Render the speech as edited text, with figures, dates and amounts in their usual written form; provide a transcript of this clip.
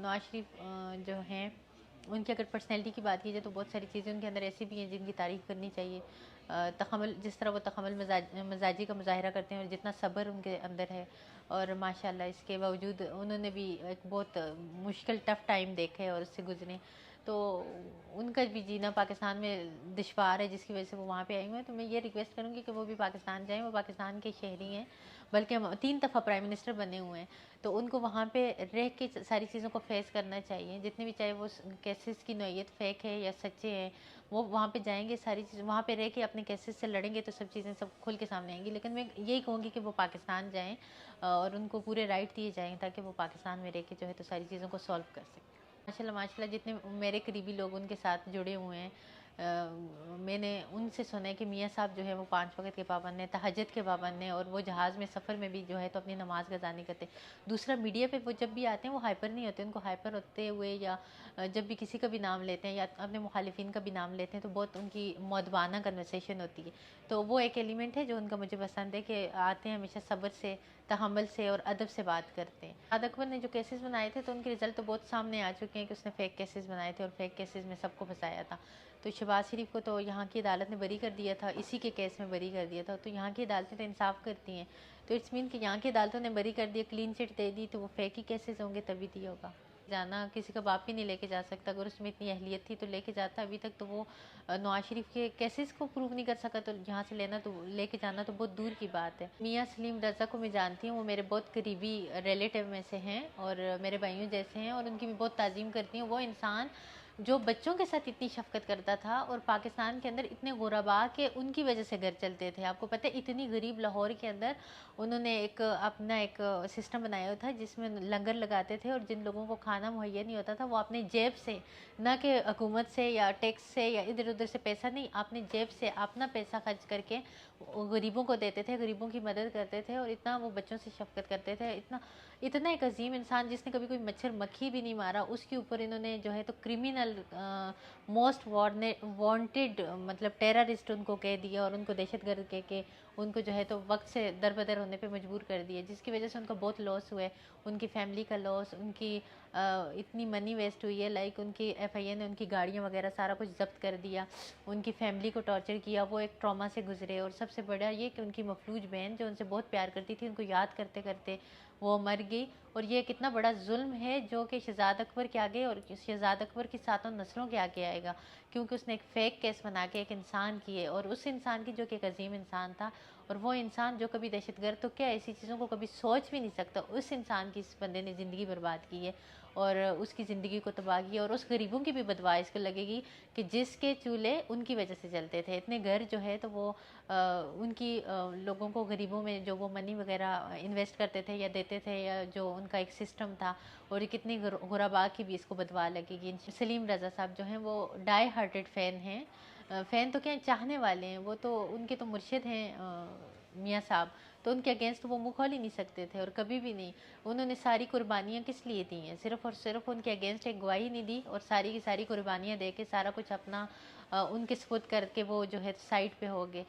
نواز شریف جو ہیں ان کی اگر پرسنالٹی کی بات کی جائے تو بہت ساری چیزیں ان کے اندر ایسی بھی ہیں جن کی تعریف کرنی چاہیے. تحمل، جس طرح وہ تحمل مزاجی کا مظاہرہ کرتے ہیں اور جتنا صبر ان کے اندر ہے، اور ماشاءاللہ اس کے باوجود انہوں نے بھی ایک بہت مشکل ٹف ٹائم دیکھے اور اس سے گزرے. تو ان کا بھی جینا پاکستان میں دشوار ہے، جس کی وجہ سے وہ وہاں پہ آئی ہوئے ہیں. تو میں یہ ریکویسٹ کروں گی کہ وہ بھی پاکستان جائیں. وہ پاکستان کے شہری ہیں، بلکہ 3 دفعہ پرائم منسٹر بنے ہوئے ہیں. تو ان کو وہاں پہ رہ کے ساری چیزوں کو فیس کرنا چاہیے، جتنے بھی چاہے وہ کیسز کی نوعیت فیک ہے یا سچے ہیں. وہ وہاں پہ جائیں گے، ساری چیز وہاں پہ رہ کے اپنے کیسز سے لڑیں گے تو سب چیزیں سب کھل کے سامنے آئیں گی. لیکن میں یہی کہوں گی کہ وہ پاکستان جائیں اور ان کو پورے رائٹ دیے جائیں تاکہ وہ پاکستان میں رہ کے جو ہے تو ساری چیزوں کو سالو کر سکیں. ماشاءاللہ جتنے میرے قریبی لوگ ان کے ساتھ جڑے ہوئے ہیں، میں نے ان سے سنا ہے کہ میاں صاحب جو ہے وہ 5 وقت کے پابند ہیں، تہجد کے پابند ہیں، اور وہ جہاز میں سفر میں بھی جو ہے تو اپنی نماز قضا نہیں کرتے. دوسرا، میڈیا پہ وہ جب بھی آتے ہیں وہ ہائپر نہیں ہوتے. ان کو ہائپر ہوتے ہوئے یا جب بھی کسی کا بھی نام لیتے ہیں یا اپنے مخالفین کا بھی نام لیتے ہیں تو بہت ان کی مؤدبانہ کنورسیشن ہوتی ہے. تو وہ ایک ایلیمنٹ ہے جو ان کا مجھے پسند ہے کہ آتے ہیں ہمیشہ صبر سے، تحمل سے اور ادب سے بات کرتے ہیں. شاد اکبر نے جو کیسز بنائے تھے تو ان کے رزلٹ تو بہت سامنے آ چکے ہیں کہ اس نے فیک کیسز بنائے تھے اور فیک کیسز میں سب کو پھنسایا تھا. تو شہباز شریف کو تو یہاں کی عدالت نے بری کر دیا تھا، اسی کے کیس میں بری کر دیا تھا. تو یہاں کی عدالتیں تو انصاف کرتی ہیں، تو اٹس مین کہ یہاں کی عدالتوں نے بری کر دیا، کلین چٹ دے دی، تو وہ فیک ہی کیسز ہوں گے تبھی دیا ہوگا. جانا کسی کا باپ ہی نہیں لے کے جا سکتا. اگر اس میں اتنی اہلیت تھی تو لے کے جاتا. ابھی تک تو وہ نواز شریف کے کیسز کو پروو نہیں کر سکا، تو یہاں سے لینا تو لے کے جانا تو بہت دور کی بات ہے. میاں سلیم رضا کو میں جانتی ہوں، وہ میرے بہت قریبی ریلیٹیو میں سے ہیں اور میرے بھائیوں جیسے ہیں، اور ان کی بھی بہت تعظیم کرتی ہوں. وہ انسان جو بچوں کے ساتھ اتنی شفقت کرتا تھا اور پاکستان کے اندر اتنے غربا کے ان کی وجہ سے گھر چلتے تھے. آپ کو پتہ ہے اتنی غریب لاہور کے اندر انہوں نے اپنا ایک سسٹم بنایا تھا جس میں لنگر لگاتے تھے، اور جن لوگوں کو کھانا مہیا نہیں ہوتا تھا وہ اپنی جیب سے، نہ کہ حکومت سے یا ٹیکس سے یا ادھر ادھر سے پیسہ نہیں، اپنی جیب سے اپنا پیسہ خرچ کر کے غریبوں کو دیتے تھے، غریبوں کی مدد کرتے تھے، اور اتنا وہ بچوں سے شفقت کرتے تھے. اتنا ایک عظیم انسان جس نے کبھی کوئی مچھر مکھی بھی نہیں مارا، اس کے اوپر انہوں نے جو ہے تو کرمنل موسٹ وانٹیڈ مطلب ٹیررسٹ ان کو کہہ دیا، اور ان کو دہشت گرد کہہ کے ان کو جو ہے تو وقت سے دربدر ہونے پہ مجبور کر دیا، جس کی وجہ سے ان کا بہت لاس ہوا ہے. ان کی فیملی کا لاس، ان کی اتنی منی ویسٹ ہوئی ہے. لائک ان کی ایف آئی اے نے ان کی گاڑیاں وغیرہ سارا کچھ ضبط کر دیا، ان کی فیملی کو ٹارچر کیا، وہ ایک ٹراما سے گزرے. اور سب سے بڑا یہ کہ ان کی مفلوج بہن جو ان سے بہت پیار کرتی تھی، ان کو یاد کرتے کرتے وہ مر گئی. اور یہ کتنا بڑا ظلم ہے جو کہ شہزاد اکبر کے آگے اور شہزاد اکبر کی 7 نسلوں کے آگے آئے گا، کیونکہ اس نے ایک فیک کیس بنا کے ایک انسان کی ہے، اور اس انسان کی جو کہ ایک عظیم انسان تھا، اور وہ انسان جو کبھی دہشت گرد تو کیا ایسی چیزوں کو کبھی سوچ بھی نہیں سکتا، اس انسان کی اس بندے نے زندگی برباد کی ہے اور اس کی زندگی کو تباہ کیا. اور اس غریبوں کی بھی بددعا اس کو لگے گی کہ جس کے چولہے ان کی وجہ سے جلتے تھے. اتنے گھر جو ہے تو وہ ان کی لوگوں کو، غریبوں میں جو وہ منی وغیرہ انویسٹ کرتے تھے یا دیتے تھے، یا جو ان کا ایک سسٹم تھا، اور یہ کتنی غربا کی بھی اس کو بددعا لگے گی. سلیم رضا صاحب جو ہیں وہ ڈائی ہارٹڈ فین ہیں. فین تو کیا چاہنے والے ہیں، وہ تو ان کے تو مرشد ہیں میاں صاحب، تو ان کے اگینسٹ وہ منہ کھول ہی نہیں سکتے تھے اور کبھی بھی نہیں. انہوں نے ساری قربانیاں کس لیے دی ہیں؟ صرف اور صرف ان کے اگینسٹ ایک گواہی نہیں دی، اور ساری کی ساری قربانیاں دے کے سارا کچھ اپنا ان کے سپرد کر کے وہ جو ہے سائٹ پہ ہو گئے.